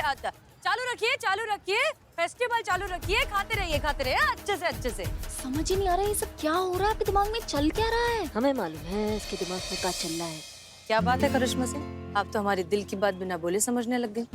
चालू रखिए, फेस्टिवल चालू रखिए, खाते रहिए अच्छे से। समझ ही नहीं आ रहा है ये सब क्या हो रहा है, आपके दिमाग में चल क्या रहा है? हमें मालूम है इसके दिमाग में क्या चल रहा है। क्या बात है करिश्मा से, आप तो हमारे दिल की बात बिना बोले समझने लग गई।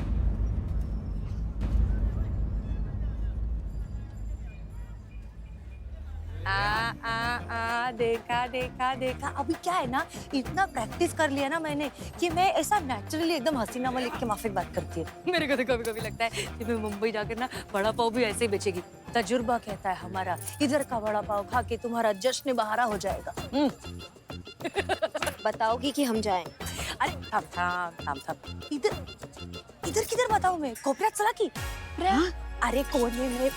देखा अभी क्या है ना, इतना प्रैक्टिस कर लिया ना मैंने कि मैं ऐसा नेचुरली एकदम हसीना मलिक के माफिक बात करती है। मेरे को तो कभी कभी लगता है कि मैं मुंबई जाकर ना वड़ा पाव भी ऐसे ही बेचेगी। तजुर्बा कहता है हमारा, इधर का वड़ा पाव खा के तुम्हारा जश्न बहारा हो जाएगा। बताओगी कि हम जाएं? अरे थाम इधर किधर बताऊं मैं, कोपऱ्यात चला की? अरे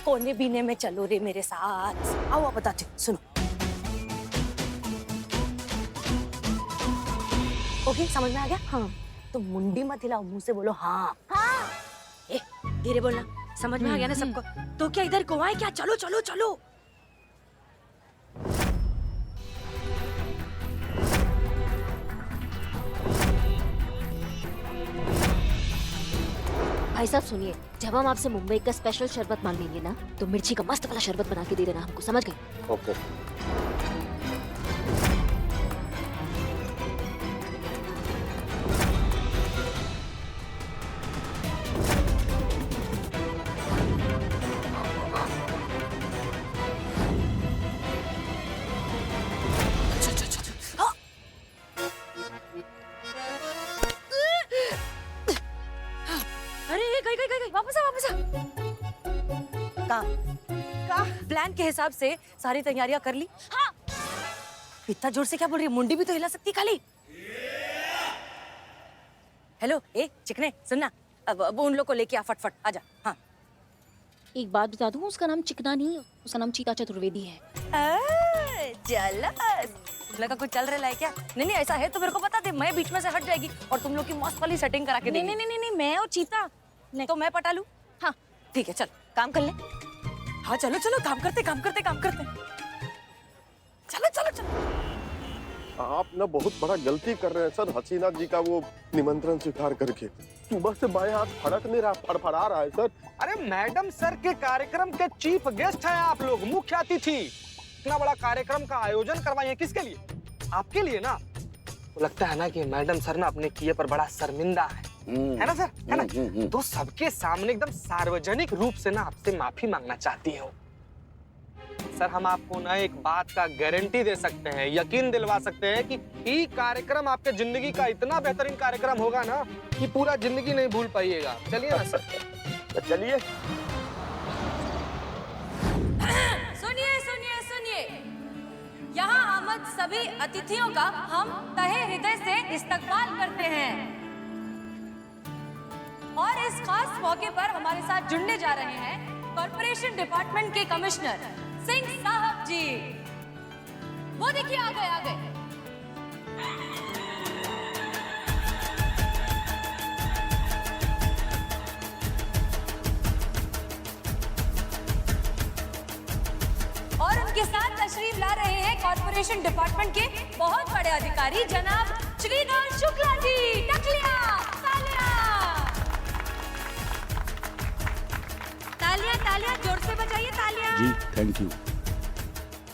कोने बीने में चलो रे मेरे साथ। आओ बताती सुनो। ओके समझ में आ गया? हाँ। तो मुंडी मत हिलाओ, मुंह से बोलो हाँ। ए धीरे बोलना, समझ में आ गया ना सबको? तो क्या इधर को आए क्या? चलो। भाई साहब सुनिए, जब हम आपसे मुंबई का स्पेशल शरबत मांगेंगे ना, तो मिर्ची का मस्त वाला शरबत बना के दे देना हमको, समझ गए? ओके। गई वापस आ। का प्लान के हिसाब से सारी तैयारियां कर ली? हाँ। इतना जोर से क्या बोल रही है? मुंडी भी तो हिला सकती खाली। हेलो ए चिकने सुनना, अब उन लोग को लेके आ फटफट आजा। हाँ एक बात बता दूं, उसका नाम चिकना नहीं है, उसका नाम चीता चतुर्वेदी है। जलस तुम लोग का कुछ चल रहा है क्या? नहीं ऐसा है तो मेरे को बता दे, मैं बीच में से हट जाएगी और तुम लोग की मस्त वाली सेटिंग करा के देंगे। नहीं मैं और चीता नहीं तो मैं पटा लूं? हाँ ठीक है चल काम कर ले। हाँ चलो काम करते चलो। आप ना बहुत बड़ा गलती कर रहे हैं सर, हसीना जी का वो निमंत्रण स्वीकार करके। सुबह से बाएं हाथ फड़क नहीं रहा, फड़फड़ा रहा है सर। अरे मैडम सर के कार्यक्रम के चीफ गेस्ट हैं आप लोग, मुख्य अतिथि। इतना बड़ा कार्यक्रम का आयोजन करवाए हैं किसके लिए? आपके लिए ना। तो लगता है ना कि मैडम सर ना अपने किए पर बड़ा शर्मिंदा है ना सर, है ना? तो सबके सामने एकदम सार्वजनिक रूप से ना आपसे माफी मांगना चाहती है। सर हम आपको ना एक बात का गारंटी दे सकते हैं, यकीन दिलवा सकते हैं कि ये कार्यक्रम आपके जिंदगी का इतना बेहतरीन कार्यक्रम होगा ना कि पूरा जिंदगी नहीं भूल पाइएगा। चलिए ना सर। चलिए। सुनिए, यहाँ आमद सभी अतिथियों का हम तहे हृदय से इस्तकबाल करते हैं और इस खास मौके पर हमारे साथ जुड़ने जा रहे हैं कॉर्पोरेशन डिपार्टमेंट के कमिश्नर सिंह साहब जी। वो देखिए आ गए। और उनके साथ तशरीफ ला रहे हैं कॉर्पोरेशन डिपार्टमेंट के बहुत बड़े अधिकारी जनाब श्रीकांत शुक्ला जी। तालियां जोर से बजाइए तालियां। जी थैंक यू।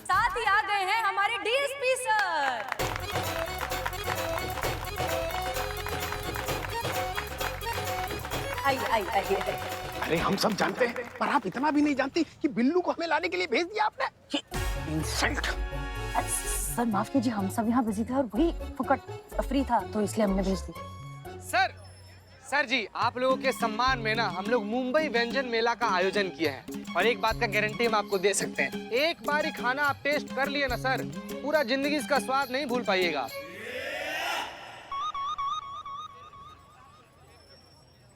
साथ ही आ गए हैं हमारे डीएसपी सर। आइए। अरे हम सब जानते हैं, पर आप इतना भी नहीं जानती कि बिल्लू को हमें लाने के लिए भेज दिया आपने। इंसल्ट। सर माफ कीजिए, हम सब यहाँ बिजी थे और वही फुकट फ्री था तो इसलिए हमने भेज दी। सर जी आप लोगों के सम्मान में ना हम लोग मुंबई व्यंजन मेला का आयोजन किए हैं और एक बात का गारंटी हम आपको दे सकते हैं, एक बार ही खाना आप टेस्ट कर लिए ना सर, पूरा जिंदगी इसका स्वाद नहीं भूल पाइएगा।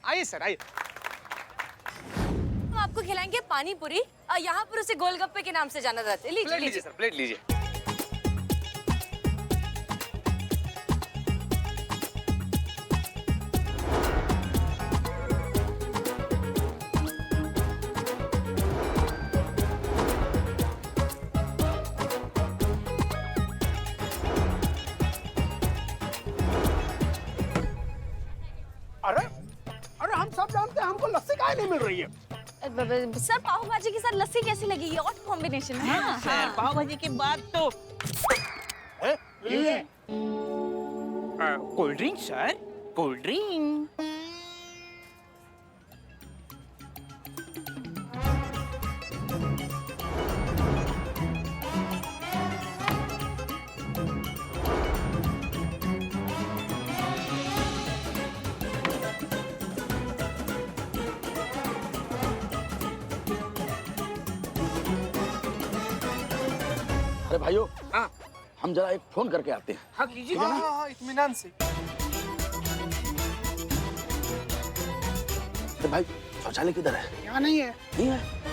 आइए सर आइए। हम आपको खिलाएंगे पानी पूरी, यहाँ पर उसे गोलगप्पे के नाम से जाना जाता है। लीजिए सर, प्लेट लीजिए। हम सब जानते हैं, हमको लस्सी काहे नहीं मिल रही है? सर पाव भाजी के साथ लस्सी कैसी लगी? ये और कॉम्बिनेशन है ना? सर पाव भाजी के बाद तो ये cold drink sir, cold drink. अरे भाइयों, हाँ हम जरा एक फोन करके आते हैं। हाँ कीजिए। हाँ, इत्मीनान से। अरे भाई, शौचालय किधर है? यहाँ नहीं है। नहीं है?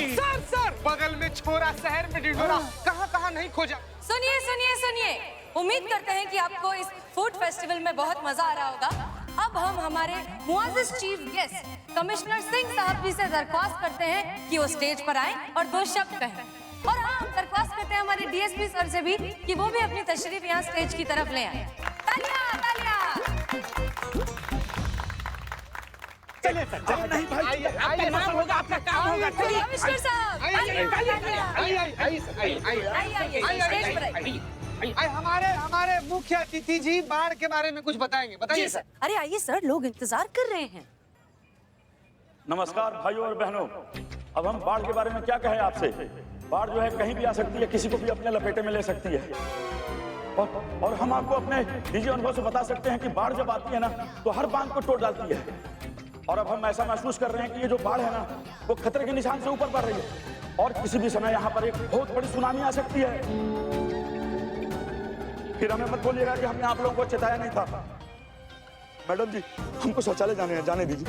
सर सर, बगल में छोरा, शहर में ढिंढोरा, कहाँ नहीं खोजा। सुनिए सुनिए सुनिए, उम्मीद करते हैं कि आपको इस फूड फेस्टिवल में बहुत मजा आ रहा होगा। अब हम हमारे मुआजिज चीफ गेस्ट कमिश्नर सिंह साहब जी से दरख्वास्त करते हैं कि वो स्टेज पर आए और 2 शब्द कहें। और हाँ, हम दरख्वास्त करते हैं हमारे डीएसपी सर से भी कि वो भी अपनी तशरीफ यहाँ स्टेज की तरफ ले आए। तालियां तालियां। चलिए सर, चलिए। नहीं भाई, आपका नाम होगा, आपका काम होगा। चलिए कमिश्नर साहब, स्टेज पर आइए। हमारे मुख्य अतिथि जी बाढ़ के बारे में कुछ बताएंगे। बताइए सर। अरे आइए सर, लोग इंतजार कर रहे हैं। नमस्कार भाइयों और बहनों, अब हम बाढ़ के बारे में क्या कहें आपसे। बाढ़ जो है कहीं भी आ सकती है, किसी को भी अपने लपेटे में ले सकती है। और हम आपको अपने निजी अनुभव से बता सकते हैं कि बाढ़ जब आती है ना तो हर बांध को तोड़ डालती है। और अब हम ऐसा महसूस कर रहे हैं कि ये जो बाढ़ है ना वो खतरे के निशान से ऊपर बढ़ रही है और किसी भी समय यहाँ पर एक बहुत बड़ी सुनामी आ सकती है। फिर हमें मत बोलिएगा कि हमने आप लोगों को चेताया नहीं था। मैडम जी, हमको शौचालय जाने दीजिए।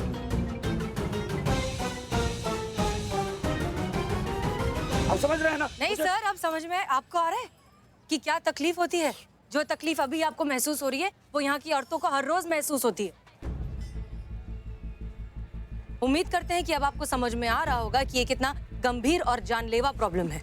आप समझ रहे हैं ना? नहीं सर, अब समझ में आपको आ रहा है कि क्या तकलीफ होती है। जो तकलीफ अभी आपको महसूस हो रही है वो यहाँ की औरतों को हर रोज महसूस होती है। उम्मीद करते हैं कि अब आपको समझ में आ रहा होगा कि ये कितना गंभीर और जानलेवा प्रॉब्लम है।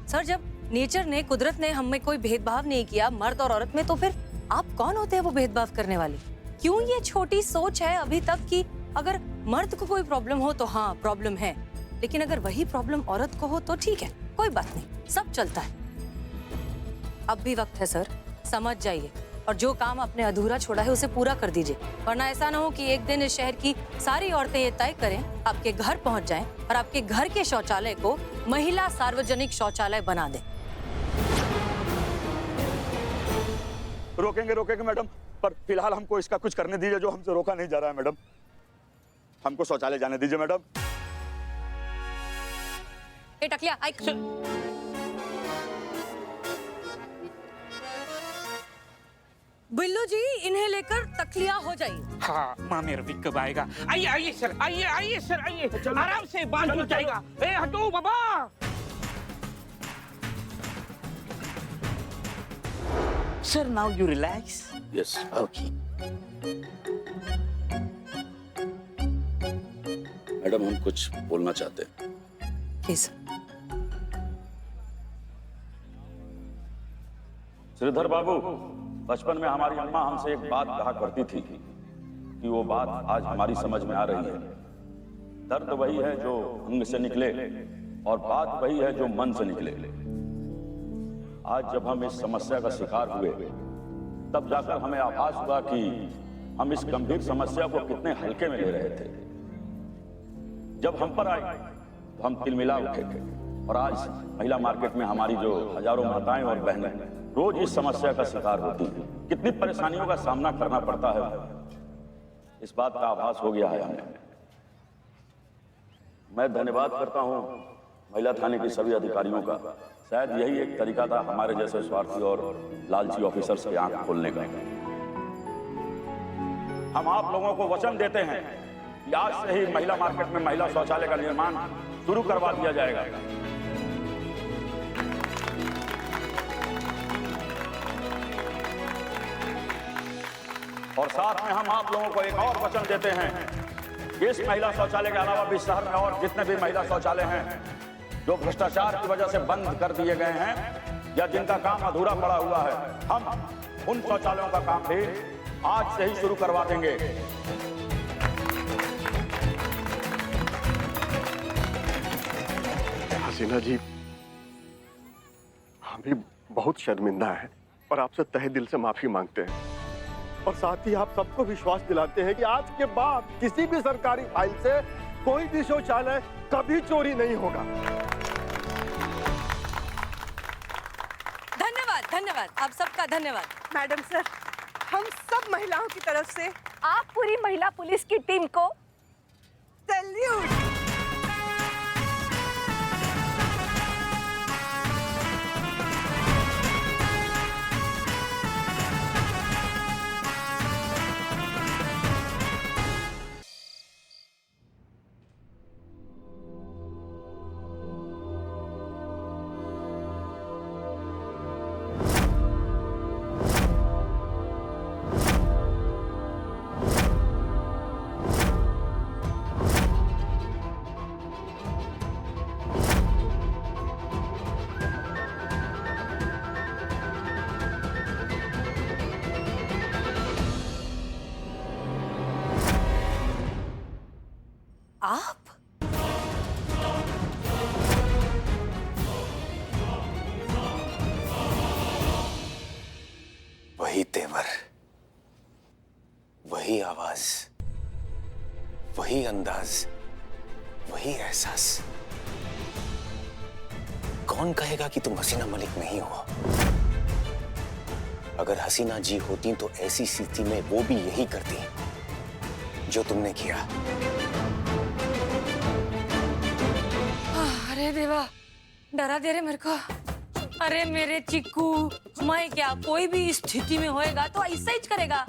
सर, जब नेचर ने, कुदरत ने हम में कोई भेदभाव नहीं किया मर्द और औरत में, तो फिर आप कौन होते हैं वो भेदभाव करने वाले? क्यों ये छोटी सोच है अभी तक कि अगर मर्द को कोई प्रॉब्लम हो तो हाँ प्रॉब्लम है, लेकिन अगर वही प्रॉब्लम औरत को हो तो ठीक है, कोई बात नहीं, सब चलता है। अब भी वक्त है सर, समझ जाइए और जो काम आपने अधूरा छोड़ा है उसे पूरा कर दीजिए, वरना ऐसा ना हो कि एक दिन इस शहर की सारी औरतें ये तय करें, आपके घर पहुंच जाएं और आपके घर के शौचालय को महिला सार्वजनिक शौचालय बना दें। रोकेंगे मैडम, पर फिलहाल हमको इसका कुछ करने दीजिए जो हमसे रोका नहीं जा रहा है। मैडम, हमको शौचालय जाने दीजिए मैडम। ए टकलिया, आई बिल्लू जी, इन्हें लेकर तकलिया हो जाइए। हाँ, माँ मेरा भी कब आएगा? आइए सर, आइए सर, आइए। आराम से बाल टूट जाएगा। ए हटो बाबा। Sir, now you relax. Yes, okay. Madam, हम कुछ बोलना चाहते हैं। प्लीज। श्रीधर बाबू, बचपन में हमारी अम्मा हमसे एक बात कहा करती थी कि वो बात आज हमारी समझ में आ रही है। दर्द वही है जो अंग से निकले और बात वही है जो मन से निकले। आज जब हम इस समस्या का शिकार हुए तब जाकर हमें आभास हुआ कि हम इस गंभीर समस्या को कितने हल्के में ले रहे थे। जब हम पर आई तो हम तिलमिला उठे थे और आज महिला मार्केट में हमारी जो हजारों माताएं और बहनें रोज इस समस्या का शिकार होती है, कितनी परेशानियों का सामना करना पड़ता है, इस बात का आभास हो गया है हमें। मैं धन्यवाद करता हूँ महिला थाने के सभी अधिकारियों का। शायद यही एक तरीका था हमारे जैसे स्वार्थी और लालची ऑफिसर्स के आंख खोलने का। हम आप लोगों को वचन देते हैं कि आज से ही महिला मार्केट में महिला शौचालय का निर्माण शुरू करवा दिया जाएगा। और साथ में हम आप लोगों को एक और वचन देते हैं कि इस महिला शौचालय के अलावा भी शहर में और जितने भी महिला शौचालय हैं जो भ्रष्टाचार की वजह से बंद कर दिए गए हैं या जिनका काम अधूरा पड़ा हुआ है, हम उन शौचालयों का काम भी आज से ही शुरू करवा देंगे। हसीना जी, हम भी बहुत शर्मिंदा हैं और आपसे तहे दिल से माफी मांगते हैं और साथ ही आप सबको विश्वास दिलाते हैं कि आज के बाद किसी भी सरकारी फाइल से कोई भी शौचालय कभी चोरी नहीं होगा। धन्यवाद, धन्यवाद, आप सबका धन्यवाद। मैडम सर, हम सब महिलाओं की तरफ से आप पूरी महिला पुलिस की टीम को सैल्यूट। आप? वही तेवर, वही आवाज, वही अंदाज, वही एहसास। कौन कहेगा कि तुम हसीना मलिक नहीं हो? अगर हसीना जी होती तो ऐसी स्थिति में वो भी यही करती जो तुमने किया। अरे देवा, डरा दे रहे मेरे को। अरे मेरे चिक्कू, मैं क्या, कोई भी स्थिति में होएगा तो ऐसा ही करेगा।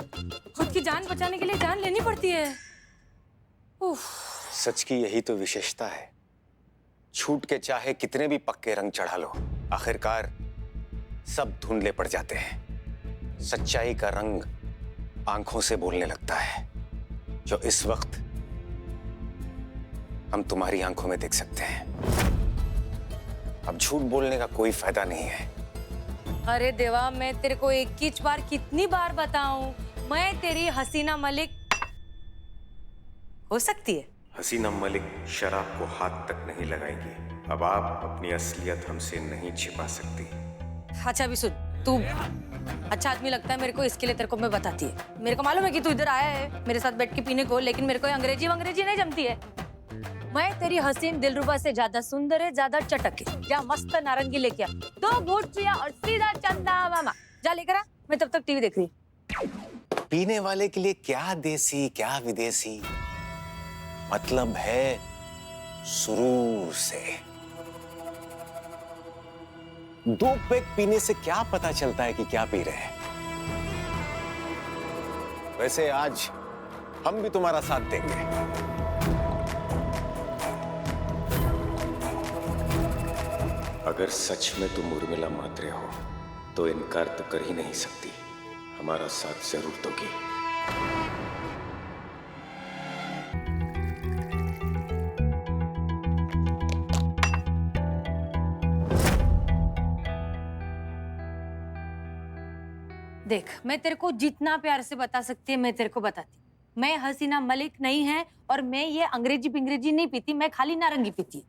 खुद की जान बचाने के लिए जान लेनी पड़ती है। उफ। सच की यही तो विशेषता है। छूट के चाहे कितने भी पक्के रंग चढ़ा लो, आखिरकार सब धुंधले पड़ जाते हैं। सच्चाई का रंग आंखों से बोलने लगता है, जो इस वक्त हम तुम्हारी आंखों में देख सकते हैं। अब झूठ बोलने का कोई फायदा नहीं है। अरे देवा, मैं तेरे को एक ही बार कितनी बार बताऊं, मैं तेरी हसीना मलिक हो सकती है। हसीना मलिक शराब को हाथ तक नहीं लगाएगी। अब आप अपनी असलियत हमसे नहीं छिपा सकती। अच्छा अभी सुन, तू अच्छा आदमी लगता है मेरे को, इसके लिए तेरे को मैं बताती है। मेरे को मालूम है कि तू इधर आया है मेरे साथ बैठ के पीने को, लेकिन मेरे को अंग्रेजी नहीं जमती है। मैं तेरी हसीन दिलरुबा से ज्यादा सुंदर है, ज्यादा चटक है। जा मस्त नारंगी लेके आ, 2 घूंट पिया और सीधा चंदा मामा। जा लेकर आ, मैं तब तक टीवी देख रही। पीने वाले के लिए क्या देसी क्या विदेशी, मतलब है सुरूर से। 2 पैक पीने से क्या पता चलता है कि क्या पी रहे हैं। वैसे आज हम भी तुम्हारा साथ देंगे। अगर सच में तुम उर्मिला मात्रे हो तो इनकार तो कर ही नहीं सकती, हमारा साथ जरूर दोगी। देख, मैं तेरे को जितना प्यार से बता सकती है मैं तेरे को बताती। मैं हसीना मलिक नहीं है और मैं ये अंग्रेजी पिंग्रेजी नहीं पीती, मैं खाली नारंगी पीती।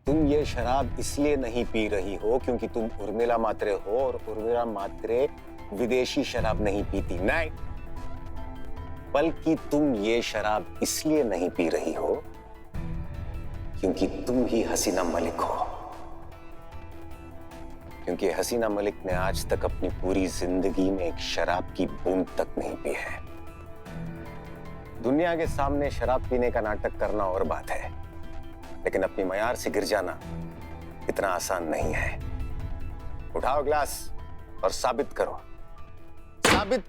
तुम ये शराब इसलिए नहीं पी रही हो क्योंकि तुम उर्मिला मात्रे हो, और उर्मिला मात्रे विदेशी शराब नहीं पीती, नहीं, बल्कि तुम ये शराब इसलिए नहीं पी रही हो क्योंकि तुम ही हसीना मलिक हो। क्योंकि हसीना मलिक ने आज तक अपनी पूरी जिंदगी में एक शराब की बूंद तक नहीं पी है। दुनिया के सामने शराब पीने का नाटक करना और बात है, लेकिन अपनी मयार से गिर जाना इतना आसान नहीं है। उठाओ ग्लास और साबित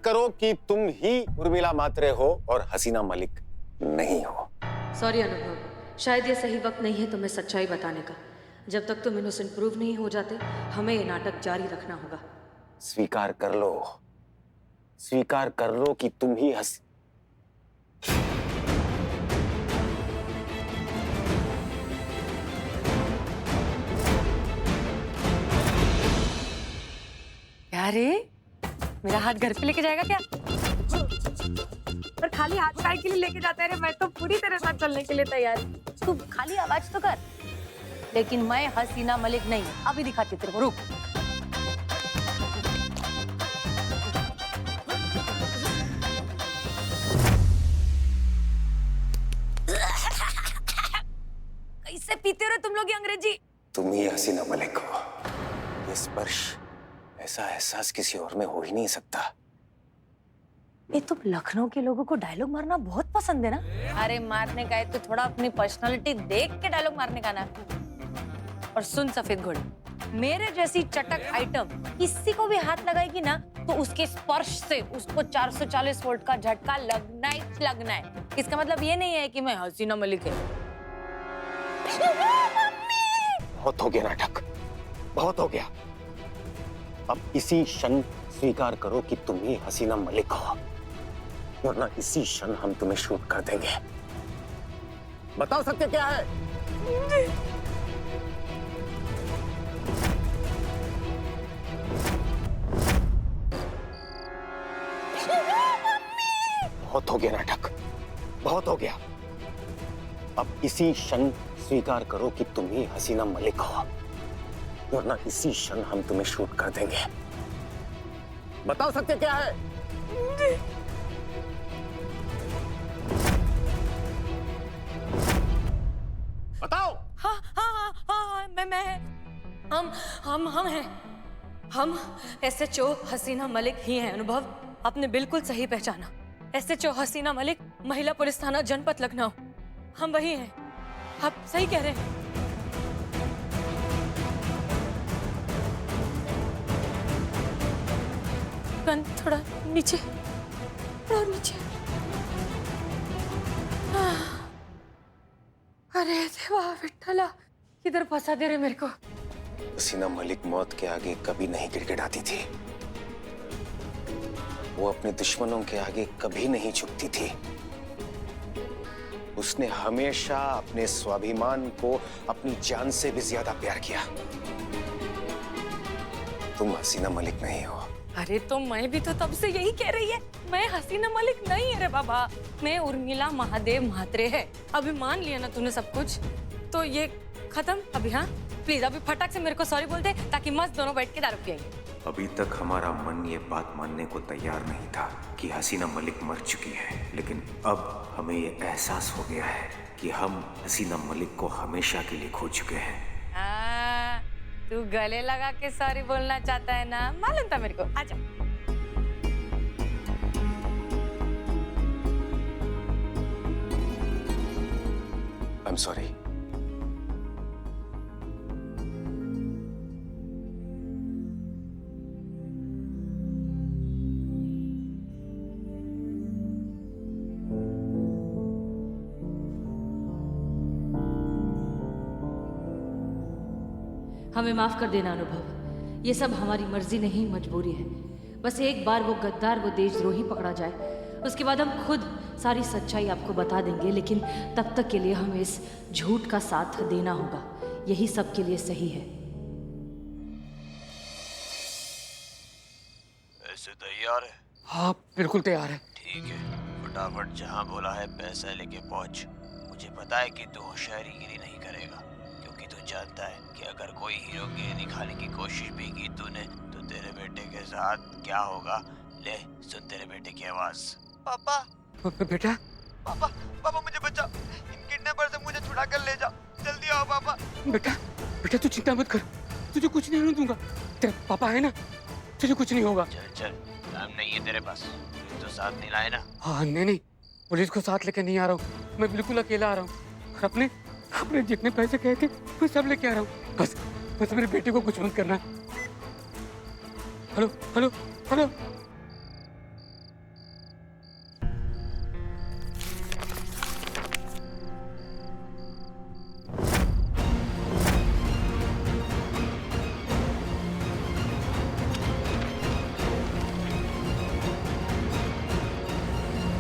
करो कि तुम ही उर्मिला मात्रे हो और हसीना मलिक नहीं हो। सॉरी अनुभव, शायद ये सही वक्त नहीं है तुम्हें सच्चाई बताने का। जब तक तुम इनोसेंट प्रूव नहीं हो जाते, हमें ये नाटक जारी रखना होगा। स्वीकार कर लो कि तुम ही क्या रे, मेरा हाथ घर पे लेके जाएगा क्या? पर खाली हाथ काय के लिए लेके जाते हैं? मैं तो पूरी तरह साथ चलने के लिए तैयार हूँ। तू खाली आवाज तो कर, लेकिन मैं हसीना मलिक नहीं हूँ। अभी दिखाती तेरे को, रुक। कैसे पीते हो तुम लोग ये अंग्रेजी? तुम ही हसीना मलिक हो। ये स्पर्श, ऐसा एहसास किसी और में हो ही नहीं सकता। ये तुम लखनऊ के लोगों को डायलॉग मारना बहुत पसंद है ना? अरे मारने का है तो थोड़ा अपनी पर्सनालिटी देख के डायलॉग मारने का ना। और सुन सफेद घोड़े, मेरे जैसी चटक आइटम किसी को भी हाथ लगाएगी ना तो उसके स्पर्श से उसको 440 वोल्ट का झटका लगना ही लगना है। इसका मतलब ये नहीं है कि मैं हसीना मलिक है। बहुत हो गया नाटक, बहुत हो गया। अब इसी क्षण स्वीकार करो कि तुम ही हसीना मलिक हो, वरना इसी क्षण हम तुम्हें शूट कर देंगे। बताओ सत्य क्या है? बहुत हो गया नाटक, बहुत हो गया। अब इसी क्षण स्वीकार करो कि तुम ही हसीना मलिक हो, वरना इसी क्षण हम तुम्हें शूट कर देंगे। बताओ सत्य क्या है? बताओ। हाँ, हम हैं। हम SHO हसीना मलिक ही हैं। अनुभव, आपने बिल्कुल सही पहचाना। SHO हसीना मलिक, महिला पुलिस थाना जनपद लखनऊ। हम वही हैं। आप सही कह रहे हैं। गन थोड़ा नीचे, थोड़ा नीचे। अरे देवा विठ्ठला, किधर फंसा दे रहे मेरे को। हसीना मलिक मौत के आगे कभी नहीं गिड़गिड़ाती थी। वो अपने दुश्मनों के आगे कभी नहीं झुकती थी। उसने हमेशा अपने स्वाभिमान को अपनी जान से भी ज्यादा प्यार किया। तुम हसीना मलिक नहीं हो। अरे तो मैं भी तो तब से यही कह रही है, मैं हसीना मलिक नहीं है रे बाबा, मैं उर्मिला महादेव म्हात्रे है। अभी मान लिया ना तूने सब कुछ, तो ये खत्म अभी। हाँ प्लीज अभी फटाक से मेरे को सॉरी बोल दे, ताकि मस्त दोनों बैठ के दारू पिएंगे। अभी तक हमारा मन ये बात मानने को तैयार नहीं था कि हसीना मलिक मर चुकी है, लेकिन अब हमें ये एहसास हो गया है कि हम हसीना मलिक को हमेशा के लिए खो चुके हैं। तू गले लगा के सॉरी बोलना चाहता है ना, मालूम था मेरे को। आजा। I'm sorry. हमें माफ कर देना अनुभव, ये सब हमारी मर्जी नहीं, मजबूरी है। बस एक बार वो गद्दार, वो देशद्रोही पकड़ा जाए, उसके बाद हम खुद सारी सच्चाई आपको बता देंगे। लेकिन तब तक के लिए हमें इस झूठ का साथ देना होगा, यही सबके लिए सही है। ऐसे तैयार है? हाँ बिल्कुल तैयार है। ठीक है, फटाफट जहाँ बोला है पैसा लेके पहुँच। मुझे पता है कि तू होशियारीगिरी नहीं करेगा, क्योंकि तू जानता है कि अगर कोई हीरोगिरी दिखाने की कोशिश भी की तूने तो तेरे बेटे के साथ क्या होगा। ले सुन तेरे बेटे की आवाज। पापा। बेटा। पापा, पापा मुझे बचाओ, इन किडनैपर से मुझे छुड़ा कर ले जाओ, जल्दी आओ पापा। बेटा, बेटा तू चिंता मत कर, तुझे कुछ नहीं होने दूंगा। तेरे पापा है ना, तुझे कुछ नहीं होगा। चल चल, काम नहीं है तेरे पास, तो साथ नहीं लाए ना? हाँ नहीं, पुलिस को साथ लेके नहीं आ रहा हूँ, मैं बिल्कुल अकेला आ रहा हूँ। और आपने जितने पैसे कहे थे वो सब लेके आ रहा हूँ। बस बस मेरे बेटे को कुछ मत करना। Hello hello hello